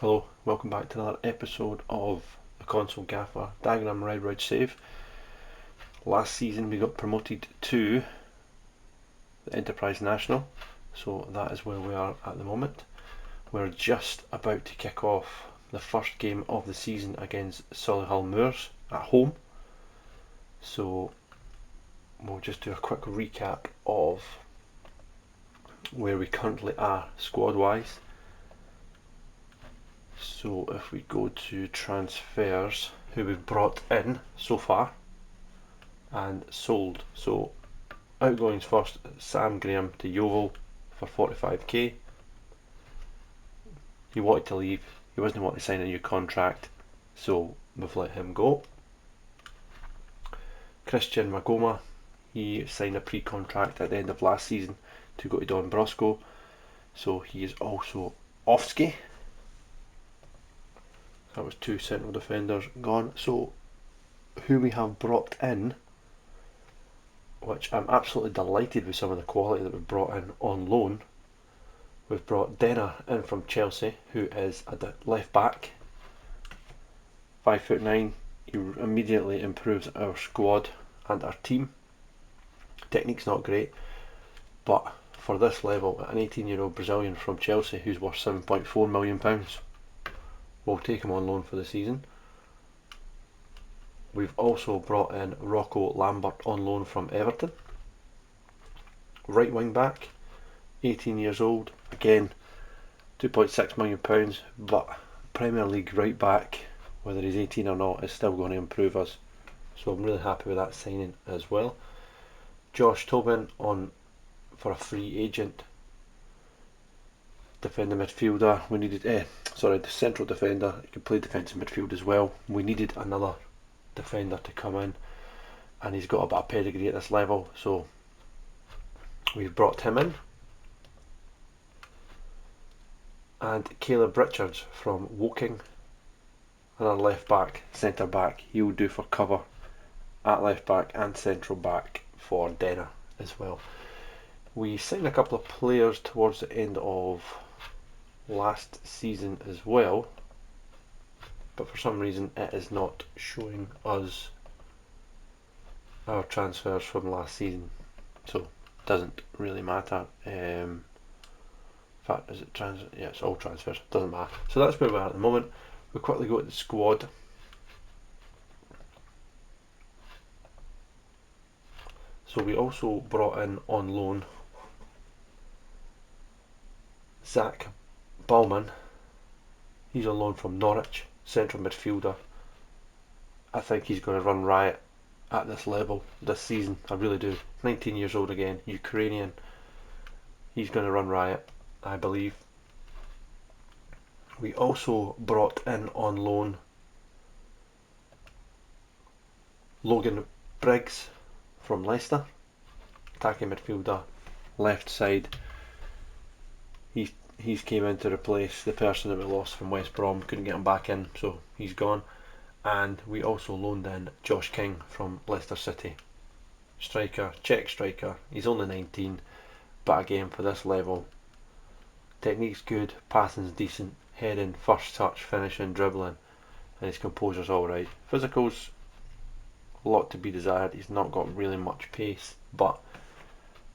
Hello, welcome back to another episode of the Console Gaffer Diagram Red Rouge Save. Last season we got promoted to the Enterprise National, so that is where we are at the moment. We're just about to kick off the first game of the season against Solihull Moors at home. So we'll just do a quick recap of where we currently are squad wise. So if we go to transfers, who we've brought in so far and sold. So outgoings first, Sam Graham to Yeovil for 45k. He wanted to leave, he wasn't wanting to sign a new contract, so we've let him go. Christian Magoma, he signed a pre-contract at the end of last season to go to Don Brosco, so he is also Offski. That was two central defenders gone. So who we have brought in, which I'm absolutely delighted with some of the quality that we've brought in on loan. We've brought Denner in from Chelsea, who is a left back, 5'9". He immediately improves our squad and our team. Technique's not great, but for this level, an 18-year-old Brazilian from Chelsea who's worth £7.4 million, we'll take him on loan for the season. We've also brought in Rocco Lambert on loan from Everton. Right wing back, 18 years old, again £2.6 million, but Premier League right back, whether he's 18 or not, is still going to improve us. So I'm really happy with that signing as well. Josh Tobin on for a free agent. Defender midfielder, we needed, the central defender, he could play defensive midfield as well. We needed another defender to come in, and he's got a bit of pedigree at this level, so we've brought him in. And Caleb Richards from Woking, another left back, centre back. He will do for cover at left back and central back for Denner as well. We signed a couple of players towards the end of last season as well, but for some reason it is not showing us our transfers from last season, so it doesn't really matter. In fact, is it yeah, it's all transfers, doesn't matter. So that's where we are at the moment. We'll quickly go to the squad. So we also brought in on loan Zach Ballman. He's on loan from Norwich, central midfielder. I think he's going to run riot at this level this season. I really do. 19 years old again, Ukrainian. He's going to run riot, I believe. We also brought in on loan Logan Briggs from Leicester, attacking midfielder, left side. He's came in to replace the person that we lost from West Brom. Couldn't get him back in, so he's gone. And we also loaned in Josh King from Leicester City, striker, Czech striker. He's only 19, but again, for this level, technique's good, passing's decent, heading, first touch, finishing, dribbling, and his composure's alright. Physical's a lot to be desired. He's not got really much pace, but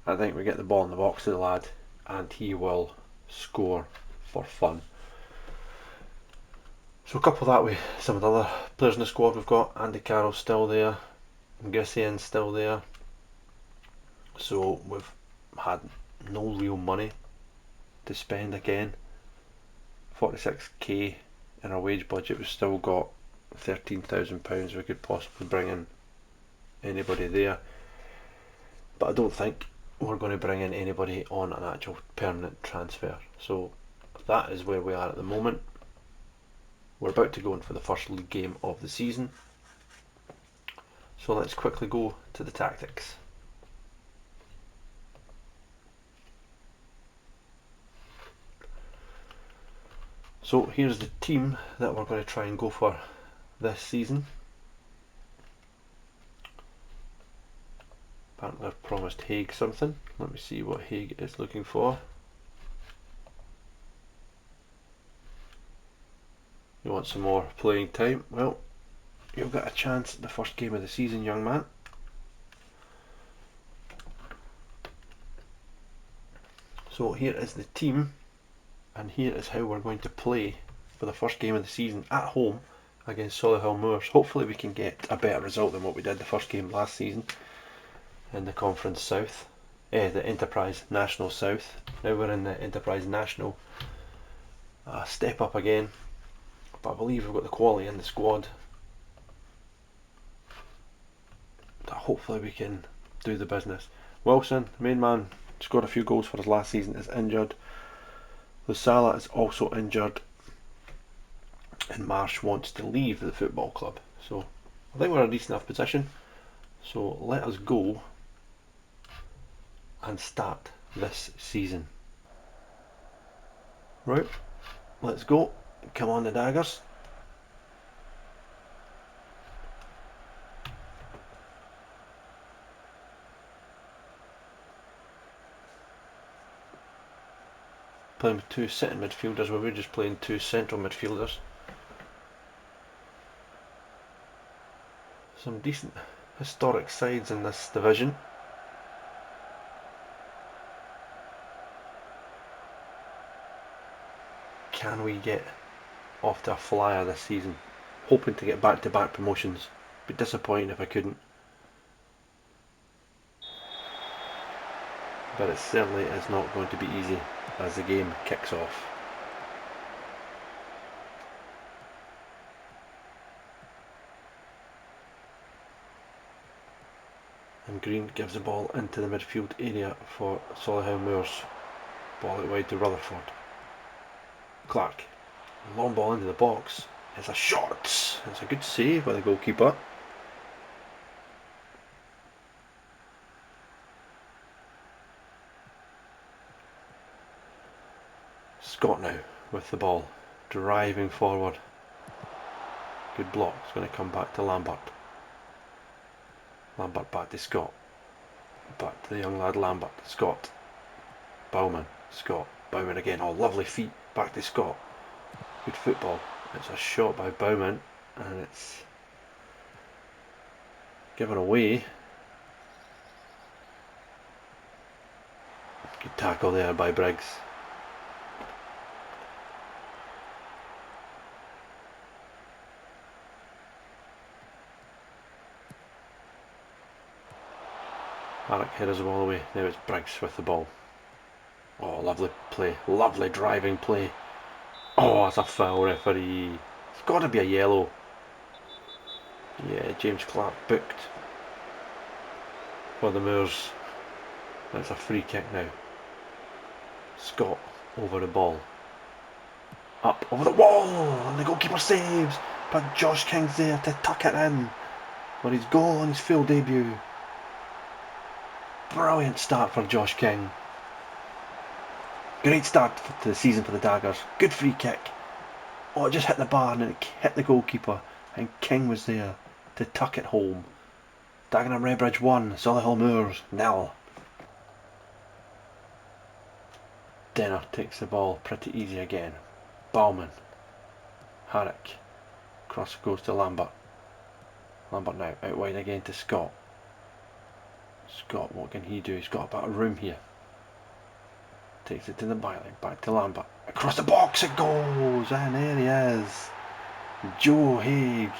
I think we get the ball in the box to the lad and he will score for fun. So couple that with some of the other players in the squad we've got. Andy Carroll's still there, Gessian's still there, so we've had no real money to spend again. 46k in our wage budget. We've still got £13,000 we could possibly bring in anybody there, but I don't think we're going to bring in anybody on an actual permanent transfer. So that is where we are at the moment. We're about to go in for the first league game of the season, so let's quickly go to the tactics. So here's the team that we're going to try and go for this season. Apparently I've promised Haig something. Let me see what Haig is looking for. You want some more playing time? Well, you'll get a chance at the first game of the season, young man. So here is the team, and here is how we're going to play for the first game of the season at home against Solihull Moors. Hopefully we can get a better result than what we did the first game last season in the Conference South, the Enterprise National South. Now we're in the Enterprise National. Step up again, but I believe we've got the quality in the squad that hopefully we can do the business. Wilson, the main man, scored a few goals for us last season, is injured. Lusala is also injured, and Marsh wants to leave the football club. So I think we're in a decent enough position. So let us go and start this season. Right, let's go. Come on, the Daggers. Playing with two sitting midfielders where we're just playing two central midfielders. Some decent historic sides in this division. Can we get off to a flyer this season? Hoping to get back-to-back promotions. Be disappointing if I couldn't. But it certainly is not going to be easy as the game kicks off. And Green gives the ball into the midfield area for Solihull Moors. Ball out wide to Rutherford. Clark. Long ball into the box. It's a shot. It's a good save by the goalkeeper. Scott now with the ball, driving forward. Good block. It's going to come back to Lambert. Lambert back to Scott. Back to the young lad Lambert. Scott. Bowman. Scott. Bowman again. Oh, lovely feet. Back to Scott. Good football. It's a shot by Bowman, and it's given away. Good tackle there by Briggs. Harrick headers the ball away. Now it's Briggs with the ball. Oh, lovely play. Lovely driving play. Oh, that's a foul, referee. It's got to be a yellow. Yeah, James Clark booked for the Moors. That's a free kick now. Scott over the ball. Up over the wall, and the goalkeeper saves. But Josh King's there to tuck it in for his goal on his full debut. Brilliant start for Josh King. Great start to the season for the Daggers. Good free kick. Oh, it just hit the bar and it hit the goalkeeper, and King was there to tuck it home. Dagenham Redbridge 1, Solihull Moors 0. Denner takes the ball pretty easy again. Bauman. Harrick. Cross goes to Lambert. Lambert now out wide again to Scott. Scott, what can he do? He's got a bit of room here. Takes it to the byline, back to Lambert. Across the box it goes, and there he is. Joe Haig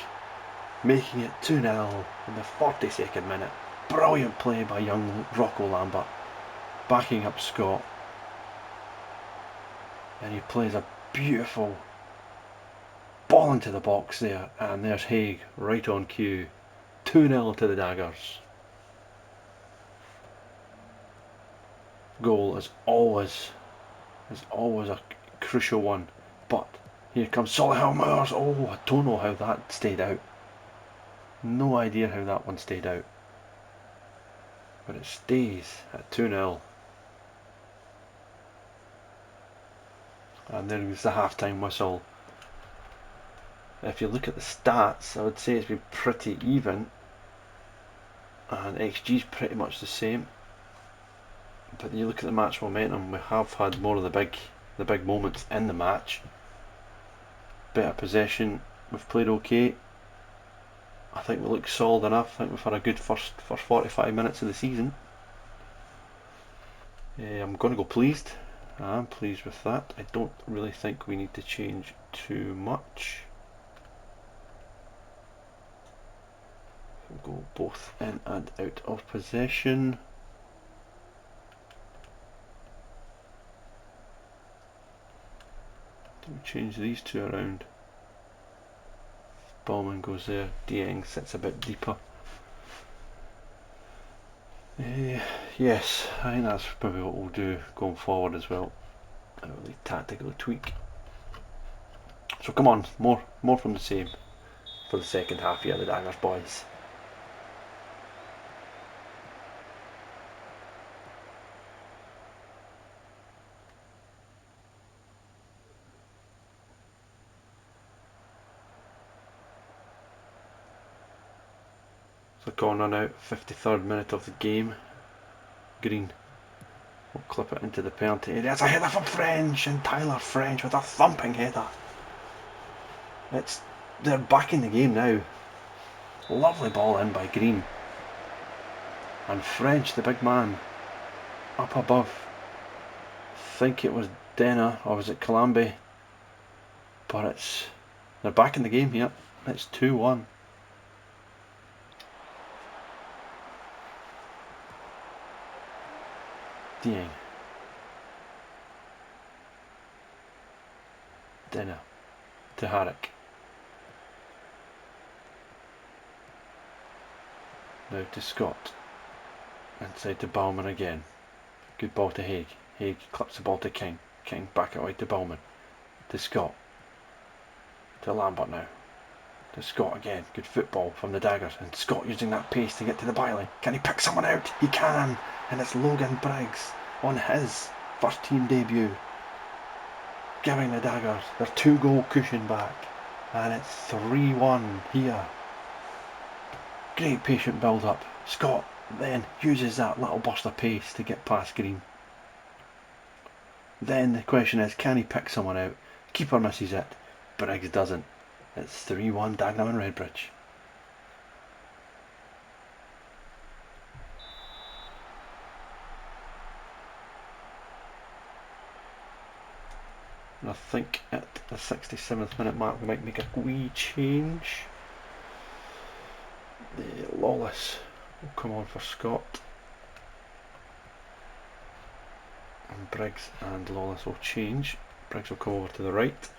making it 2-0 in the 42nd minute. Brilliant play by young Rocco Lambert, backing up Scott. And he plays a beautiful ball into the box there, and there's Haig right on cue. 2-0 to the Daggers. Goal is always a crucial one, but here comes Solihull Moors. Oh, I don't know how that stayed out. No idea how that one stayed out, but it stays at 2-0. And there's the half-time whistle. If you look at the stats, I would say it's been pretty even, and XG's pretty much the same. But you look at the match momentum, we have had more of the big moments in the match. better possession. We've played okay. I think we look solid enough. I think we've had a good first 45 minutes of the season. I'm going to go pleased. I'm pleased with that. I don't really think we need to change too much. We'll go both in and out of possession. Do we change these two around? Ballman goes there. Dieng sits a bit deeper. Yes, I think that's probably what we'll do going forward as well. A really tactical tweak. So come on, more from the same for the second half here, the Daggers boys. So corner now, 53rd minute of the game. Green will clip it into the penalty area. It's a header from French, and Tyler French with a thumping header. They're back in the game now. Lovely ball in by Green. And French, the big man, up above. I think it was Denner, or was it Calambe? But they're back in the game here. It's 2-1. Dieng. Denner to Harrick. Now to Scott. Inside to Bauman again. Good ball to Haig. Haig clips the ball to King. King back it away to Bauman. To Scott. To Lambert now. To Scott again. Good football from the Daggers. And Scott using that pace to get to the byline. Can he pick someone out? He can. And it's Logan Briggs on his first team debut. Giving the Daggers their 2-goal cushion back. And it's 3-1 here. Great patient build up. Scott then uses that little burst of pace to get past Green. Then the question is, can he pick someone out? Keeper misses it. Briggs doesn't. It's 3-1 Dagenham and Redbridge. And I think at the 67th minute mark we might make a wee change. The Lawless will come on for Scott. And Briggs and Lawless will change. Briggs will come over to the right.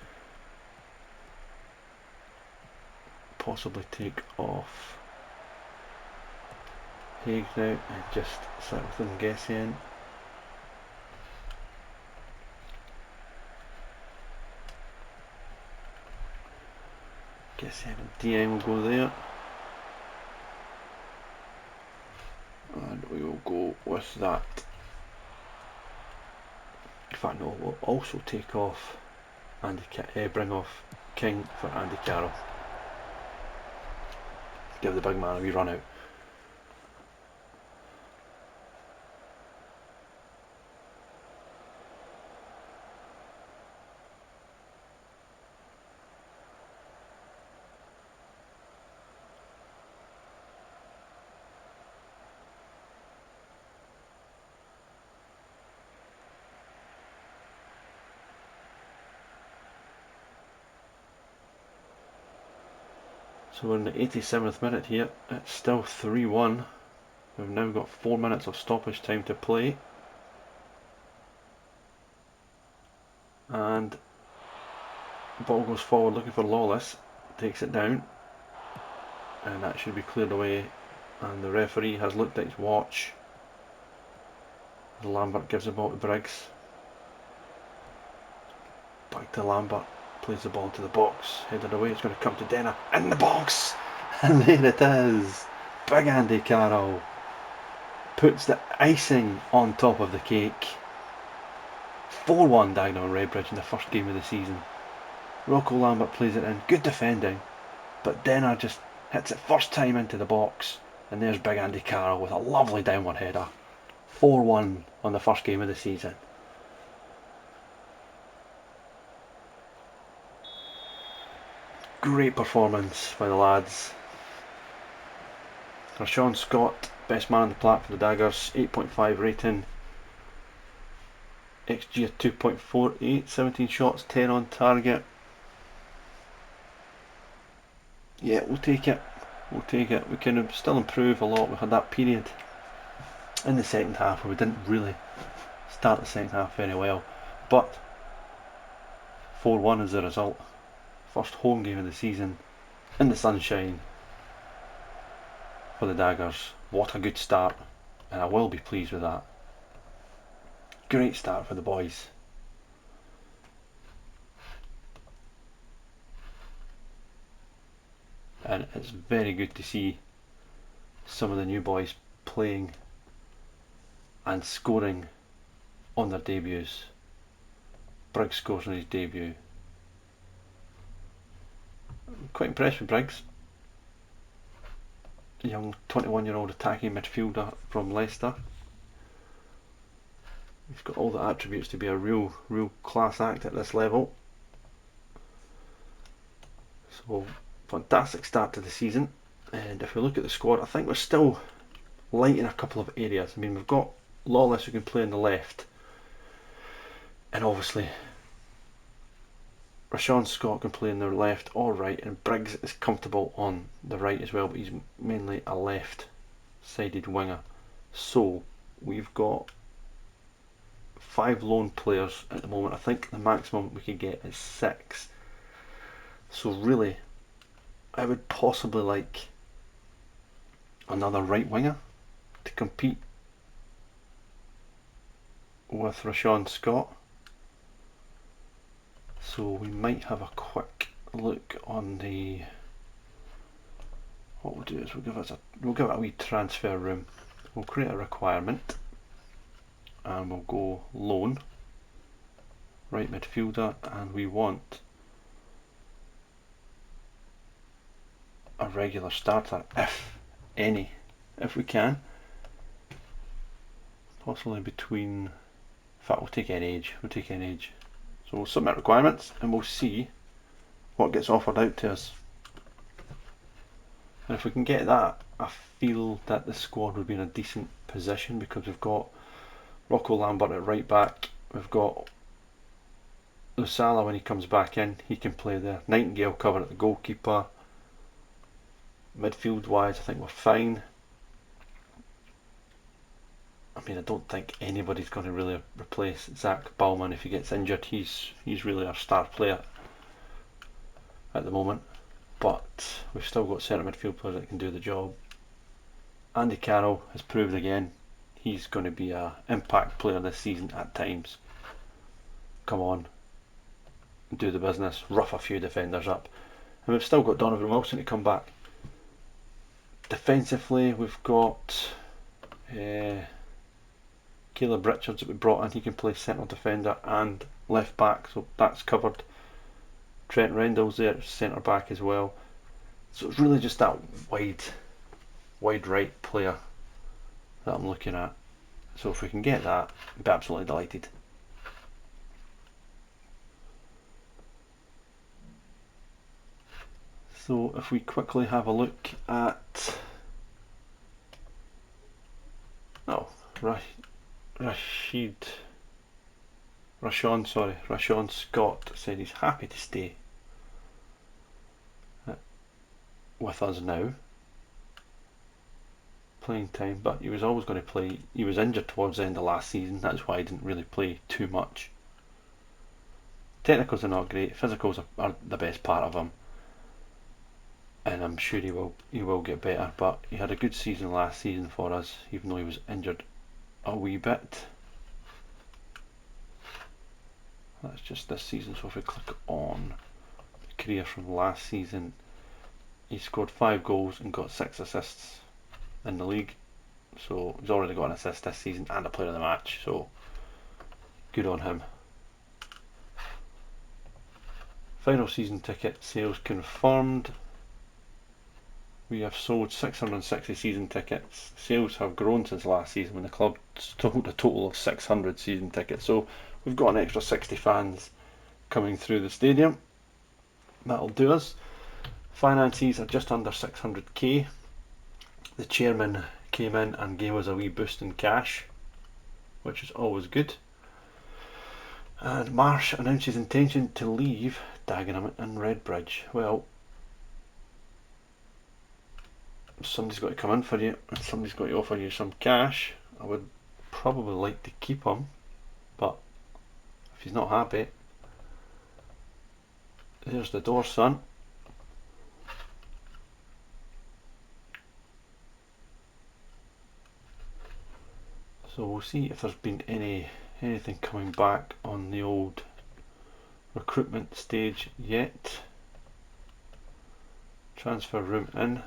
Possibly take off Haig now and just sit with Ngessian. Ngessian and Dieng will go there. And we will go with that. In fact, no, we'll also take off bring off King for Andy Carroll. Give the big man a wee run out. So we're in the 87th minute here. It's still 3-1. We've now got 4 minutes of stoppage time to play. And the ball goes forward looking for Lawless. Takes it down. And that should be cleared away. And the referee has looked at his watch. Lambert gives the ball to Briggs. Back to Lambert. Plays the ball to the box, headed away, it's going to come to Denner, in the box, and there it is. Big Andy Carroll puts the icing on top of the cake. 4-1 Dagenham and Redbridge in the first game of the season. Rocco Lambert plays it in, good defending, but Denner just hits it first time into the box, and there's Big Andy Carroll with a lovely downward header. 4-1 on the first game of the season. Great performance by the lads. Rashawn Scott, best man on the plat for the Daggers, 8.5 rating. XG of 2.48, 17 shots, 10 on target. Yeah, we'll take it. We'll take it. We can still improve a lot. We had that period in the second half where we didn't really start the second half very well. But 4-1 is the result. First home game of the season in the sunshine for the Daggers. What a good start, and I will be pleased with that. Great start for the boys. And it's very good to see some of the new boys playing and scoring on their debuts. Briggs scores on his debut. I'm quite impressed with Briggs. A young 21-year-old attacking midfielder from Leicester. He's got all the attributes to be a real class act at this level. So, fantastic start to the season. And if we look at the squad, I think we're still light in a couple of areas. I mean, we've got Lawless who can play on the left, and obviously Rashawn Scott can play on the left or right, and Briggs is comfortable on the right as well, but he's mainly a left-sided winger. So we've got 5 lone players at the moment. I think the maximum we could get is 6. So really, I would possibly like another right winger to compete with Rashawn Scott. So we might have a quick look on the. What we'll do is we'll give it a wee transfer room. We'll create a requirement, and we'll go loan, right midfielder, and we want a regular starter, if we can. Possibly between. In fact, we'll take any age. So we'll submit requirements and we'll see what gets offered out to us. And if we can get that, I feel that the squad would be in a decent position, because we've got Rocco Lambert at right back, we've got Lusala when he comes back in, he can play there. Nightingale covered at the goalkeeper. Midfield wise, I think we're fine. I mean, I don't think anybody's going to really replace Zach Bauman if he gets injured. He's really our star player at the moment, but we've still got centre midfield players that can do the job. Andy Carroll has proved again he's going to be an impact player this season at times. Come on, do the business, rough a few defenders up. And we've still got Donovan Wilson to come back. Defensively, we've got Caleb Richards that we brought in. He can play centre defender and left back, so that's covered. Trent Rendell's there, centre back as well. So it's really just that wide right player that I'm looking at. So if we can get that, I'd be absolutely delighted. So if we quickly have a look at Rashawn Scott said he's happy to stay with us now. Playing time, but he was always going to play. He was injured towards the end of last season, that's why he didn't really play too much. Technicals are not great, physicals are the best part of him, and I'm sure he will get better, but he had a good season last season for us, even though he was injured a wee bit. That's just this season, so if we click on the career from last season, he scored 5 goals and got 6 assists in the league, so he's already got an assist this season and a player of the match, so good on him. Final season ticket sales confirmed. We have sold 660 season tickets. Sales have grown since last season when the club sold a total of 600 season tickets, so we've got an extra 60 fans coming through the stadium. That'll do us. Finances are just under 600k. The chairman came in and gave us a wee boost in cash, which is always good. And Marsh announced his intention to leave Dagenham and Redbridge. Well, somebody's got to come in for you and somebody's got to offer you some cash. I would probably like to keep him, but if he's not happy, there's the door, son. So we'll see if there's been anything coming back on the old recruitment stage yet. Transfer room in.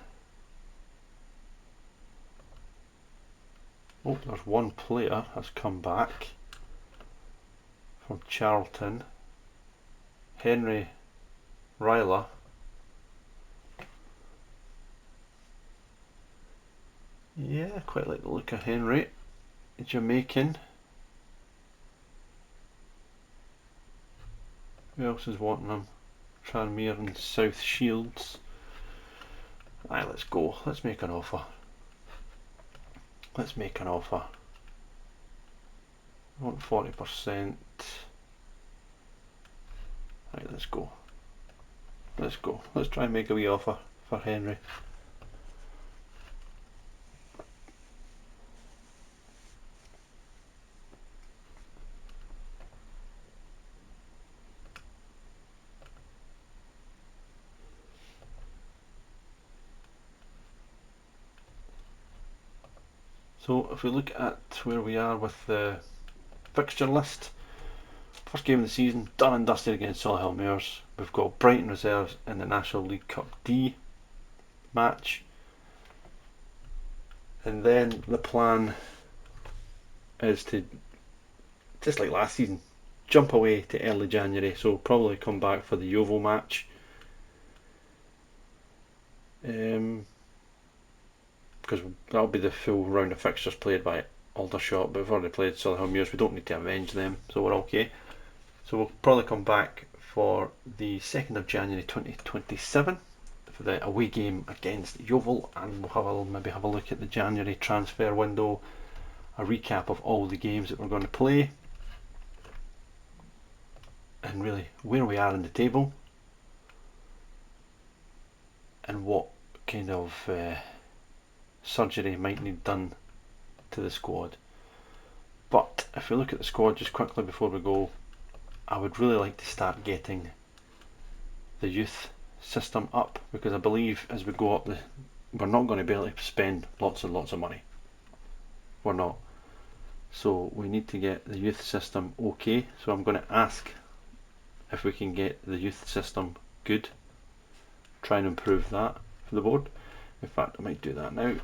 Oh, there's one player has come back from Charlton. Henry Ryler. Yeah, I quite like the look of Henry. Jamaican. Who else is wanting him? Tranmere and South Shields. Aye, let's go. Let's make an offer. Let's make an offer. I want 40%. Right, let's go. Let's go. Let's try and make a wee offer for Henry. So if we look at where we are with the fixture list, first game of the season, done and dusted against Solihull Moors. We've got Brighton reserves in the National League Cup D match. And then the plan is to, just like last season, jump away to early January. So probably come back for the Yeovil match. Because that'll be the full round of fixtures played by Aldershot, but we've already played Solihull Moors, we don't need to avenge them, so we're okay. So we'll probably come back for the 2nd of January 2027 for the away game against Yeovil, and we'll maybe have a look at the January transfer window, a recap of all the games that we're going to play, and really where we are in the table, and what kind of surgery might need done to the squad. But if we look at the squad just quickly before we go, I would really like to start getting the youth system up, because I believe as we go up, we're not going to be able to spend lots and lots of money. We're not. So we need to get the youth system okay. So I'm going to ask if we can get the youth system good, try and improve that for the board. In fact, I might do that now.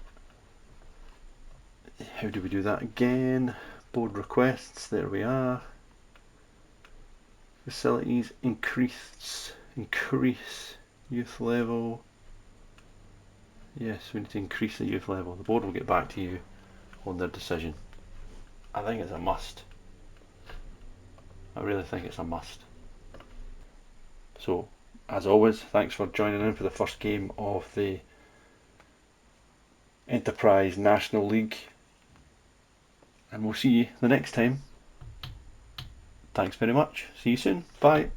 How do we do that again? Board requests, there we are. Facilities, increase youth level. Yes, we need to increase the youth level. The board will get back to you on their decision. I think it's a must. I really think it's a must. So, as always, thanks for joining in for the first game of the Enterprise National League, and we'll see you the next time. Thanks very much. See you soon. Bye.